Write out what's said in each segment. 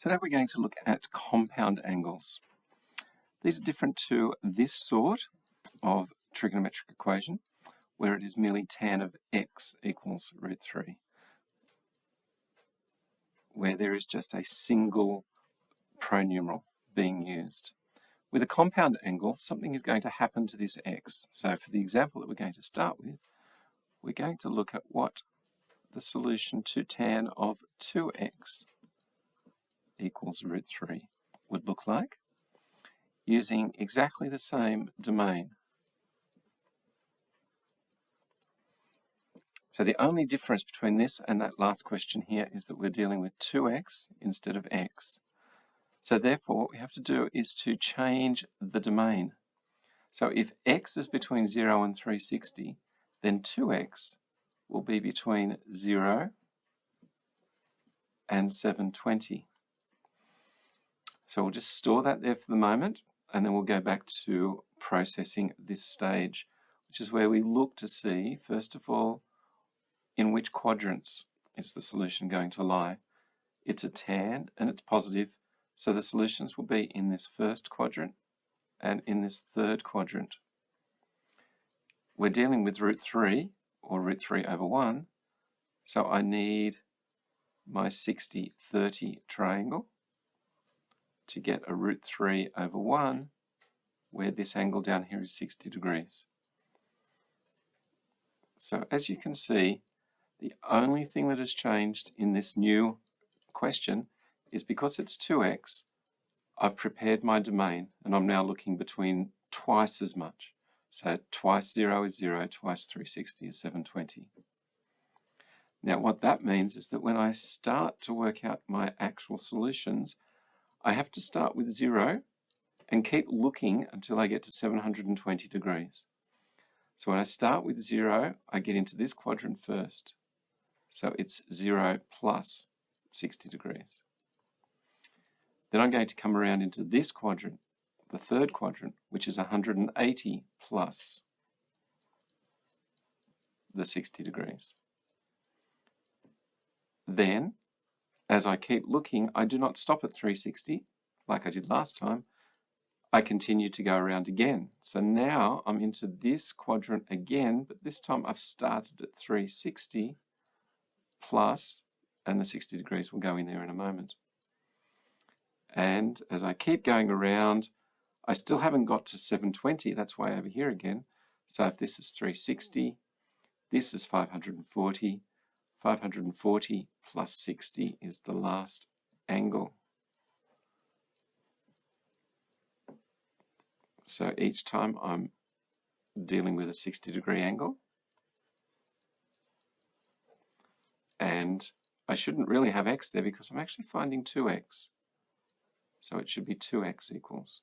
Today we're going to look at compound angles. These are different to this sort of trigonometric equation, where it is merely tan of x equals root 3, where there is just a single pronumeral being used. With a compound angle, something is going to happen to this x. So for the example that we're going to start with, we're going to look at what the solution to tan of 2x equals root 3 would look like, using exactly the same domain. So the only difference between this and that last question here is that we're dealing with 2x instead of x. So therefore what we have to do is to change the domain. So if x is between 0 and 360, then 2x will be between 0 and 720. So we'll just store that there for the moment, and then we'll go back to processing this stage, which is where we look to see, first of all, in which quadrants is the solution going to lie. It's a tan and it's positive, so the solutions will be in this first quadrant and in this third quadrant. We're dealing with root 3, or root 3 over 1, so I need my 60-30 triangle to get a root 3 over 1, where this angle down here is 60 degrees. So as you can see, the only thing that has changed in this new question is because it's 2x, I've prepared my domain, and I'm now looking between twice as much. So twice 0 is 0, twice 360 is 720. Now what that means is that when I start to work out my actual solutions, I have to start with 0 and keep looking until I get to 720 degrees. So when I start with 0, I get into this quadrant first. So it's 0 plus 60 degrees. Then I'm going to come around into this quadrant, the third quadrant, which is 180 plus the 60 degrees. Then, as I keep looking, I do not stop at 360 like I did last time. I continue to go around again. So now I'm into this quadrant again, but this time I've started at 360 plus, and the 60 degrees will go in there in a moment. And as I keep going around, I still haven't got to 720, that's way over here again. So if this is 360, this is 540. 540 plus 60 is the last angle. So each time I'm dealing with a 60-degree angle. And I shouldn't really have x there because I'm actually finding 2x. So it should be 2x equals.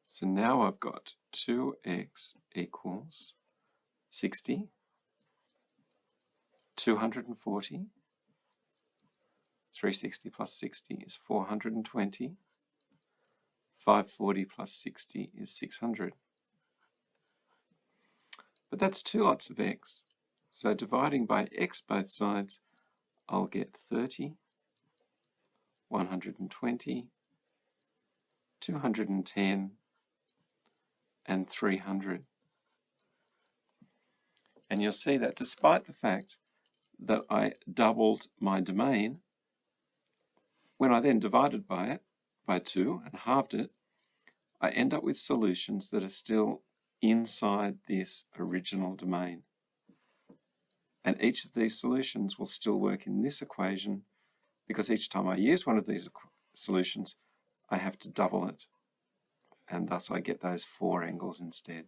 So now I've got 2x equals 60, 240, 360 plus 60 is 420, 540 plus 60 is 600. But that's two lots of x. So dividing by x both sides, I'll get 30, 120, 210, and 300. And you'll see that despite the fact that I doubled my domain, when I then divided by it, by 2, and halved it, I end up with solutions that are still inside this original domain. And each of these solutions will still work in this equation, because each time I use one of these solutions, I have to double it. And thus I get those 4 angles instead.